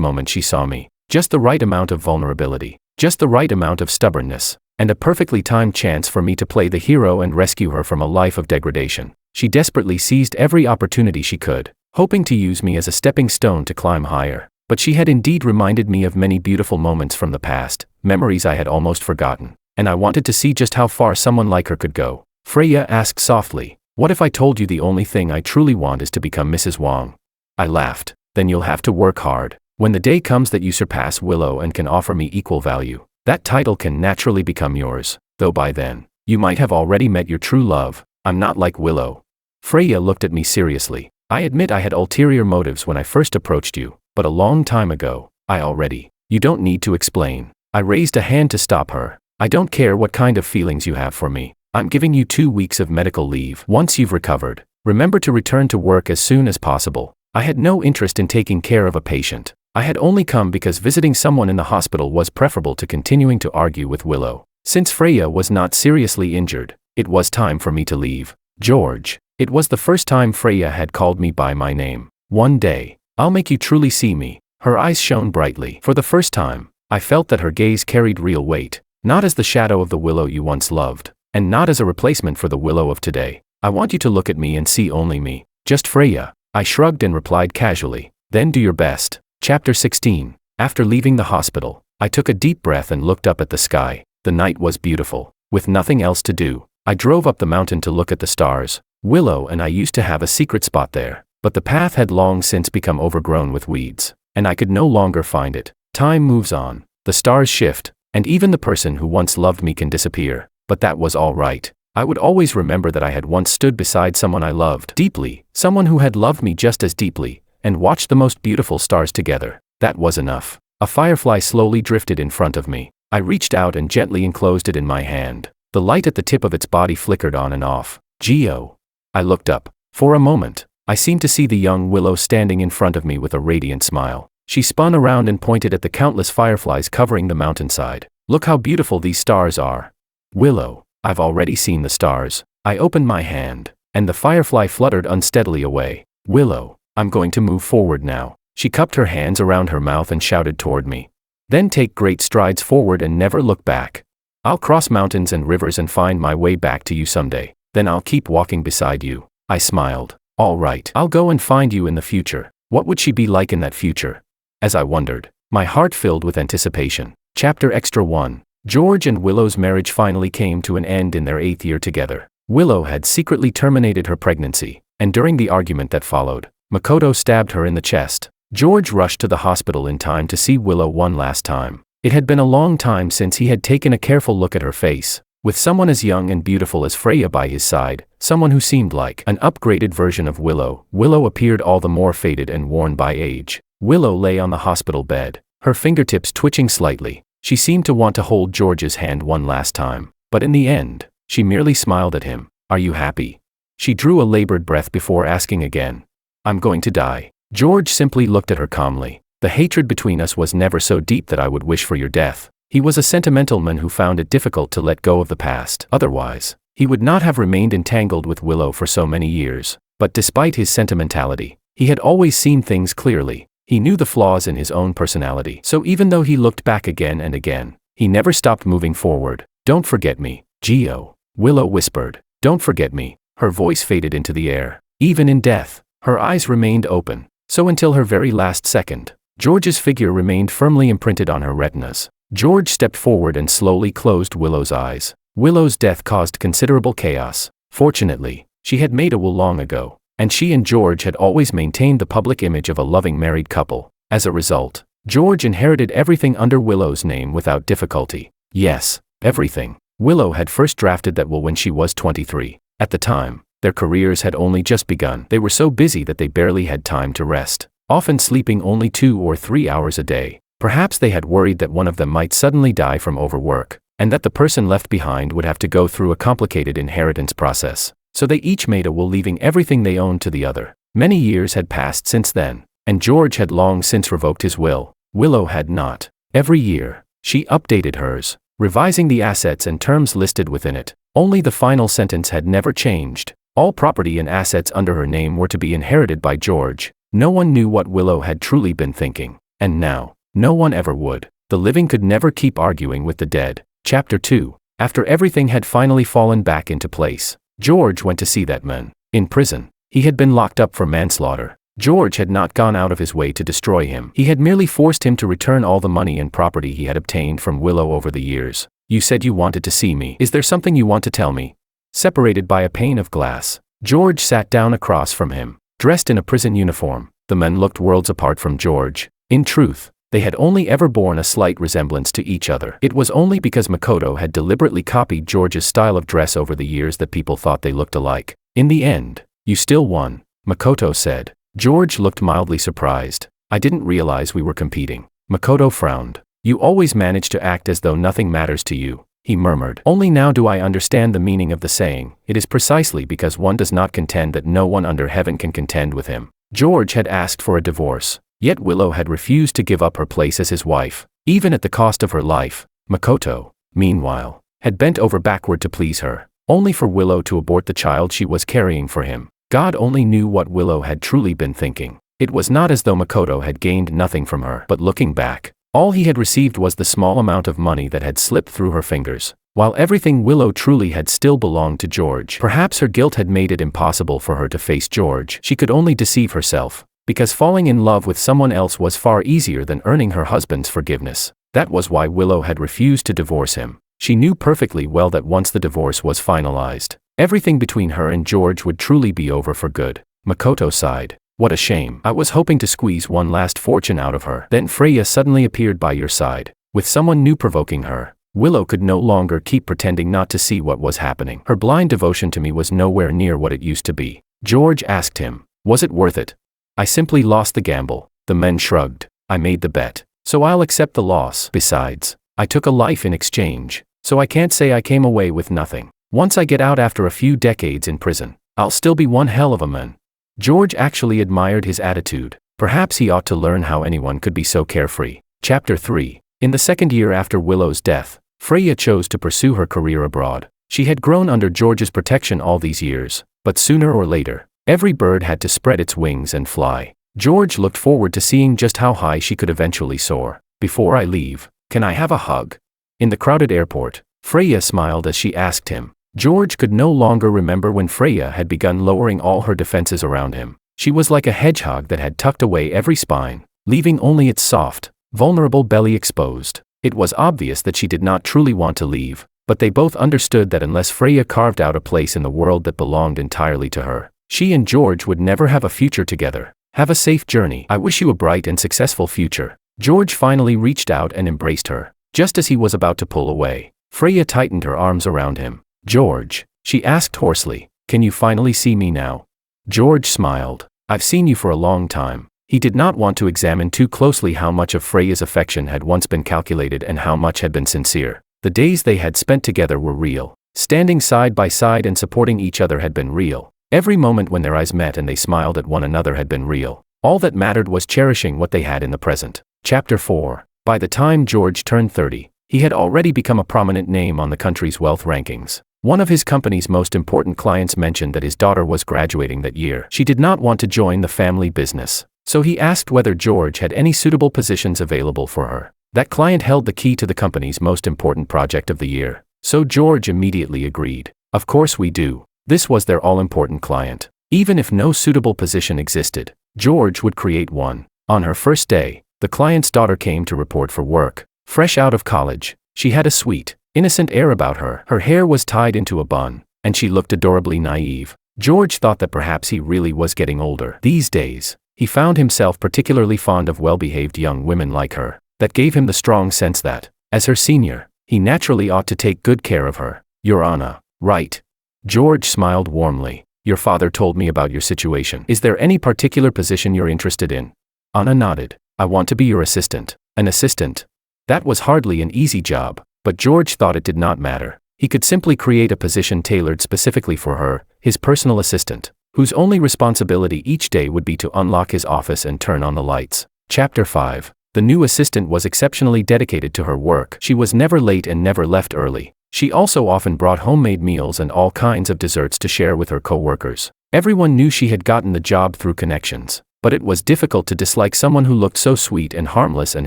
moment she saw me. Just the right amount of vulnerability, just the right amount of stubbornness, and a perfectly timed chance for me to play the hero and rescue her from a life of degradation. She desperately seized every opportunity she could, hoping to use me as a stepping stone to climb higher. But she had indeed reminded me of many beautiful moments from the past, memories I had almost forgotten, and I wanted to see just how far someone like her could go. Freya asked softly, what if I told you the only thing I truly want is to become Mrs. Wong? I laughed. Then you'll have to work hard. When the day comes that you surpass Willow and can offer me equal value, that title can naturally become yours, though by then, you might have already met your true love. I'm not like Willow. Freya looked at me seriously. I admit I had ulterior motives when I first approached you, but a long time ago, You don't need to explain. I raised a hand to stop her. I don't care what kind of feelings you have for me. I'm giving you 2 weeks of medical leave. Once you've recovered, remember to return to work as soon as possible. I had no interest in taking care of a patient. I had only come because visiting someone in the hospital was preferable to continuing to argue with Willow. Since Freya was not seriously injured, it was time for me to leave. George. It was the first time Freya had called me by my name. One day, I'll make you truly see me. Her eyes shone brightly. For the first time, I felt that her gaze carried real weight. Not as the shadow of the Willow you once loved, and not as a replacement for the Willow of today. I want you to look at me and see only me. Just Freya. I shrugged and replied casually. Then do your best. Chapter 16. After leaving the hospital, I took a deep breath and looked up at the sky. The night was beautiful. With nothing else to do, I drove up the mountain to look at the stars. Willow and I used to have a secret spot there, but the path had long since become overgrown with weeds, and I could no longer find it. Time moves on, the stars shift, and even the person who once loved me can disappear, but that was all right. I would always remember that I had once stood beside someone I loved deeply, someone who had loved me just as deeply, and watched the most beautiful stars together. That was enough. A firefly slowly drifted in front of me. I reached out and gently enclosed it in my hand. The light at the tip of its body flickered on and off. Geo. I looked up. For a moment, I seemed to see the young Willow standing in front of me with a radiant smile. She spun around and pointed at the countless fireflies covering the mountainside. Look how beautiful these stars are. Willow. I've already seen the stars. I opened my hand, and the firefly fluttered unsteadily away. Willow, I'm going to move forward now. She cupped her hands around her mouth and shouted toward me. Then take great strides forward and never look back. I'll cross mountains and rivers and find my way back to you someday. Then I'll keep walking beside you. I smiled. All right. I'll go and find you in the future. What would she be like in that future? As I wondered, my heart filled with anticipation. Chapter Extra 1. George and Willow's marriage finally came to an end in their 8th year together. Willow had secretly terminated her pregnancy, and during the argument that followed, Makoto stabbed her in the chest. George rushed to the hospital in time to see Willow one last time. It had been a long time since he had taken a careful look at her face, With someone as young and beautiful as Freya by his side, someone who seemed like an upgraded version of Willow, Willow appeared all the more faded and worn by age. Willow lay on the hospital bed, her fingertips twitching slightly. She seemed to want to hold George's hand one last time, but in the end, she merely smiled at him. Are you happy? She drew a labored breath before asking again. I'm going to die. George simply looked at her calmly. The hatred between us was never so deep that I would wish for your death. He was a sentimental man who found it difficult to let go of the past. Otherwise, he would not have remained entangled with Willow for so many years. But despite his sentimentality, he had always seen things clearly. He knew the flaws in his own personality. So even though he looked back again and again, he never stopped moving forward. Don't forget me, Gio. Willow whispered. Don't forget me. Her voice faded into the air. Even in death, her eyes remained open. So until her very last second, George's figure remained firmly imprinted on her retinas. George stepped forward and slowly closed Willow's eyes. Willow's death caused considerable chaos. Fortunately, she had made a will long ago, and she and George had always maintained the public image of a loving married couple. As a result, George inherited everything under Willow's name without difficulty. Yes, everything. Willow had first drafted that will when she was 23. At the time, their careers had only just begun. They were so busy that they barely had time to rest, often sleeping only 2 or 3 hours a day. Perhaps they had worried that one of them might suddenly die from overwork, and that the person left behind would have to go through a complicated inheritance process. So they each made a will leaving everything they owned to the other. Many years had passed since then, and George had long since revoked his will. Willow had not. Every year, she updated hers, revising the assets and terms listed within it. Only the final sentence had never changed. All property and assets under her name were to be inherited by George. No one knew what Willow had truly been thinking. And now, no one ever would. The living could never keep arguing with the dead. Chapter 2. After everything had finally fallen back into place, George went to see that man. In prison, he had been locked up for manslaughter. George had not gone out of his way to destroy him. He had merely forced him to return all the money and property he had obtained from Willow over the years. You said you wanted to see me. Is there something you want to tell me? Separated by a pane of glass, George sat down across from him, dressed in a prison uniform. The men looked worlds apart from George. In truth, they had only ever borne a slight resemblance to each other. It was only because Makoto had deliberately copied George's style of dress over the years that people thought they looked alike. In the end, you still won, Makoto said. George looked mildly surprised. I didn't realize we were competing. Makoto frowned. You always manage to act as though nothing matters to you, he murmured. Only now do I understand the meaning of the saying. It is precisely because one does not contend that no one under heaven can contend with him. George had asked for a divorce, yet Willow had refused to give up her place as his wife, even at the cost of her life. Makoto, meanwhile, had bent over backward to please her, only for Willow to abort the child she was carrying for him. God only knew what Willow had truly been thinking. It was not as though Makoto had gained nothing from her, but looking back, all he had received was the small amount of money that had slipped through her fingers, while everything Willow truly had still belonged to George. Perhaps her guilt had made it impossible for her to face George. She could only deceive herself, because falling in love with someone else was far easier than earning her husband's forgiveness. That was why Willow had refused to divorce him. She knew perfectly well that once the divorce was finalized, everything between her and George would truly be over for good. Makoto sighed. What a shame. I was hoping to squeeze one last fortune out of her. Then Freya suddenly appeared by your side, with someone new provoking her. Willow could no longer keep pretending not to see what was happening. Her blind devotion to me was nowhere near what it used to be. George asked him, was it worth it? I simply lost the gamble. The men shrugged. I made the bet, so I'll accept the loss. Besides, I took a life in exchange, so I can't say I came away with nothing. Once I get out after a few decades in prison, I'll still be one hell of a man. George actually admired his attitude. Perhaps he ought to learn how anyone could be so carefree. Chapter 3. In the second year after Willow's death, Freya chose to pursue her career abroad. She had grown under George's protection all these years, but sooner or later, every bird had to spread its wings and fly. George looked forward to seeing just how high she could eventually soar. Before I leave, can I have a hug? In the crowded airport, Freya smiled as she asked him. George could no longer remember when Freya had begun lowering all her defenses around him. She was like a hedgehog that had tucked away every spine, leaving only its soft, vulnerable belly exposed. It was obvious that she did not truly want to leave, but they both understood that unless Freya carved out a place in the world that belonged entirely to her, she and George would never have a future together. Have a safe journey. I wish you a bright and successful future. George finally reached out and embraced her. Just as he was about to pull away, Freya tightened her arms around him. George, she asked hoarsely, can you finally see me now? George smiled. I've seen you for a long time. He did not want to examine too closely how much of Freya's affection had once been calculated and how much had been sincere. The days they had spent together were real. Standing side by side and supporting each other had been real. Every moment when their eyes met and they smiled at one another had been real. All that mattered was cherishing what they had in the present. Chapter 4. By the time George turned 30, he had already become a prominent name on the country's wealth rankings. One of his company's most important clients mentioned that his daughter was graduating that year. She did not want to join the family business, so he asked whether George had any suitable positions available for her. That client held the key to the company's most important project of the year, so George immediately agreed. Of course we do. This was their all-important client. Even if no suitable position existed, George would create one. On her first day, the client's daughter came to report for work. Fresh out of college, she had a sweet, innocent air about her. Her hair was tied into a bun, and she looked adorably naive. George thought that perhaps he really was getting older. These days, he found himself particularly fond of well-behaved young women like her. That gave him the strong sense that, as her senior, he naturally ought to take good care of her. You're Anna, right? George smiled warmly. Your father told me about your situation. Is there any particular position you're interested in? Anna nodded. I want to be your assistant. An assistant? That was hardly an easy job, but George thought it did not matter. He could simply create a position tailored specifically for her, his personal assistant, whose only responsibility each day would be to unlock his office and turn on the lights. Chapter 5. The new assistant was exceptionally dedicated to her work. She was never late and never left early. She also often brought homemade meals and all kinds of desserts to share with her co-workers. Everyone knew she had gotten the job through connections, but it was difficult to dislike someone who looked so sweet and harmless and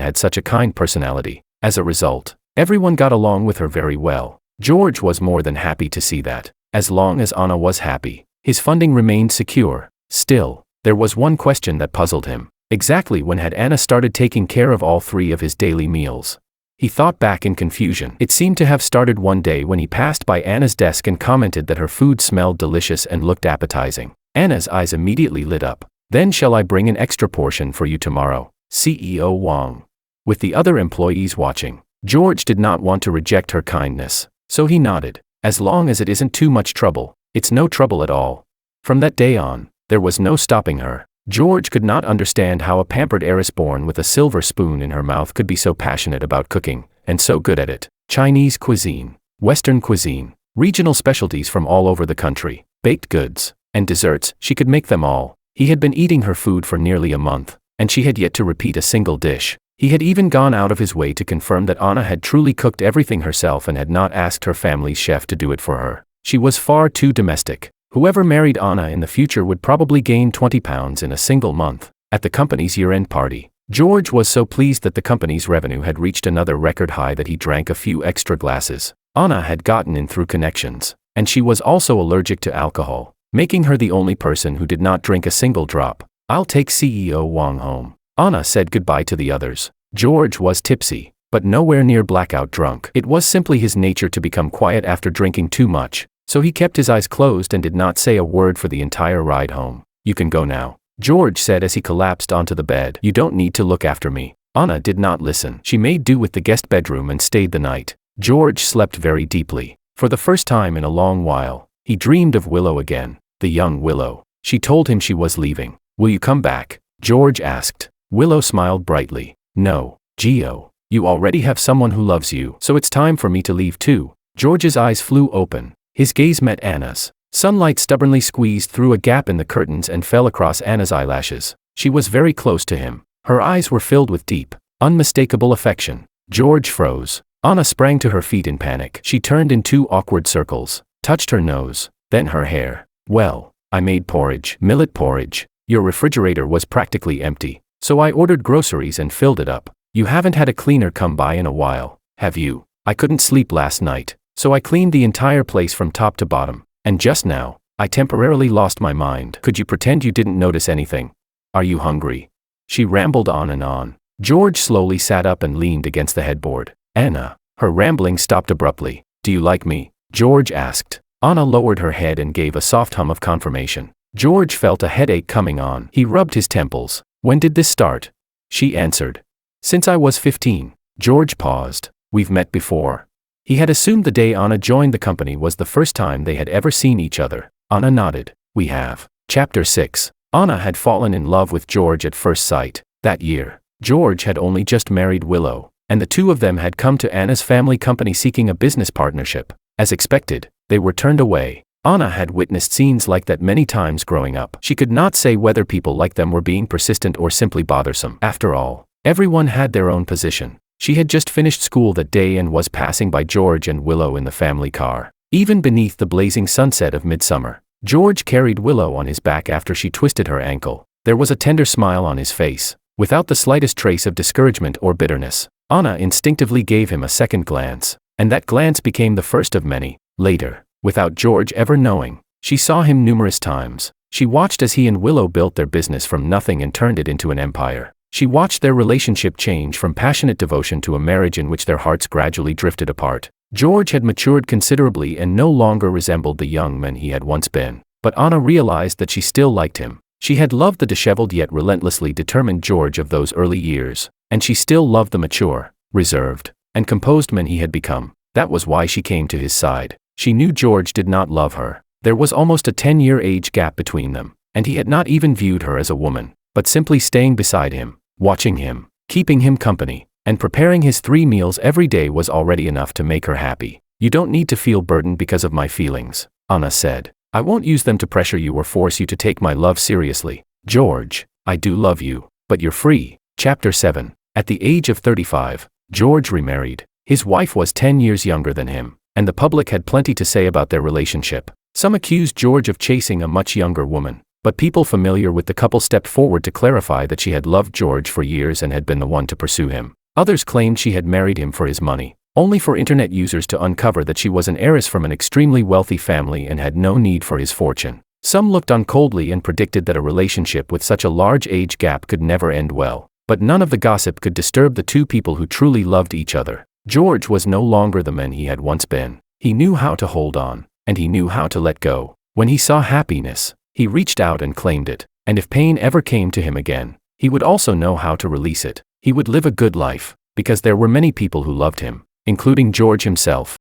had such a kind personality. As a result, everyone got along with her very well. George was more than happy to see that. As long as Anna was happy, his funding remained secure. Still, there was one question that puzzled him. Exactly when had Anna started taking care of all three of his daily meals? He thought back in confusion. It seemed to have started one day when he passed by Anna's desk and commented that her food smelled delicious and looked appetizing. Anna's eyes immediately lit up. Then shall I bring an extra portion for you tomorrow, CEO Wang? With the other employees watching, George did not want to reject her kindness, so he nodded. As long as it isn't too much trouble, it's no trouble at all. From that day on, there was no stopping her. George could not understand how a pampered heiress born with a silver spoon in her mouth could be so passionate about cooking, and so good at it. Chinese cuisine, Western cuisine, regional specialties from all over the country, baked goods, and desserts, she could make them all. He had been eating her food for nearly a month, and she had yet to repeat a single dish. He had even gone out of his way to confirm that Anna had truly cooked everything herself and had not asked her family's chef to do it for her. She was far too domestic. Whoever married Anna in the future would probably gain 20 pounds in a single month. At the company's year-end party, George was so pleased that the company's revenue had reached another record high that he drank a few extra glasses. Anna had gotten in through connections, and she was also allergic to alcohol, making her the only person who did not drink a single drop. I'll take CEO Wang home. Anna said goodbye to the others. George was tipsy, but nowhere near blackout drunk. It was simply his nature to become quiet after drinking too much, so he kept his eyes closed and did not say a word for the entire ride home. You can go now, George said as he collapsed onto the bed. You don't need to look after me. Anna did not listen. She made do with the guest bedroom and stayed the night. George slept very deeply. For the first time in a long while, he dreamed of Willow again. The young Willow. She told him she was leaving. Will you come back? George asked. Willow smiled brightly. No, Gio. You already have someone who loves you, so it's time for me to leave too. George's eyes flew open. His gaze met Anna's. Sunlight stubbornly squeezed through a gap in the curtains and fell across Anna's eyelashes. She was very close to him. Her eyes were filled with deep, unmistakable affection. George froze. Anna sprang to her feet in panic. She turned in two awkward circles, touched her nose, then her hair. Well, I made porridge. Millet porridge. Your refrigerator was practically empty, so I ordered groceries and filled it up. You haven't had a cleaner come by in a while, have you? I couldn't sleep last night, so I cleaned the entire place from top to bottom, and just now, I temporarily lost my mind. Could you pretend you didn't notice anything? Are you hungry? She rambled on and on. George slowly sat up and leaned against the headboard. Anna. Her rambling stopped abruptly. Do you like me? George asked. Anna lowered her head and gave a soft hum of confirmation. George felt a headache coming on. He rubbed his temples. When did this start? She answered. Since I was 15. George paused. We've met before. He had assumed the day Anna joined the company was the first time they had ever seen each other. Anna nodded. We have. Chapter 6. Anna had fallen in love with George at first sight. That year, George had only just married Willow, and the two of them had come to Anna's family company seeking a business partnership. As expected, they were turned away. Anna had witnessed scenes like that many times growing up. She could not say whether people like them were being persistent or simply bothersome. After all, everyone had their own position. She had just finished school that day and was passing by George and Willow in the family car. Even beneath the blazing sunset of midsummer, George carried Willow on his back after she twisted her ankle. There was a tender smile on his face, without the slightest trace of discouragement or bitterness. Anna instinctively gave him a second glance, and that glance became the first of many. Later, without George ever knowing, she saw him numerous times. She watched as he and Willow built their business from nothing and turned it into an empire. She watched their relationship change from passionate devotion to a marriage in which their hearts gradually drifted apart. George had matured considerably and no longer resembled the young man he had once been. But Anna realized that she still liked him. She had loved the disheveled yet relentlessly determined George of those early years, and she still loved the mature, reserved, and composed man he had become. That was why she came to his side. She knew George did not love her. There was almost a 10-year age gap between them, and he had not even viewed her as a woman, but simply staying beside him, watching him, keeping him company, and preparing his 3 meals every day was already enough to make her happy. You don't need to feel burdened because of my feelings, Anna said. I won't use them to pressure you or force you to take my love seriously. George, I do love you, but you're free. Chapter 7. At the age of 35, George remarried. His wife was 10 years younger than him, and the public had plenty to say about their relationship. Some accused George of chasing a much younger woman, but people familiar with the couple stepped forward to clarify that she had loved George for years and had been the one to pursue him. Others claimed she had married him for his money, only for internet users to uncover that she was an heiress from an extremely wealthy family and had no need for his fortune. Some looked on coldly and predicted that a relationship with such a large age gap could never end well, but none of the gossip could disturb the two people who truly loved each other. George was no longer the man he had once been. He knew how to hold on, and he knew how to let go. When he saw happiness, he reached out and claimed it, and if pain ever came to him again, he would also know how to release it. He would live a good life, because there were many people who loved him, including George himself.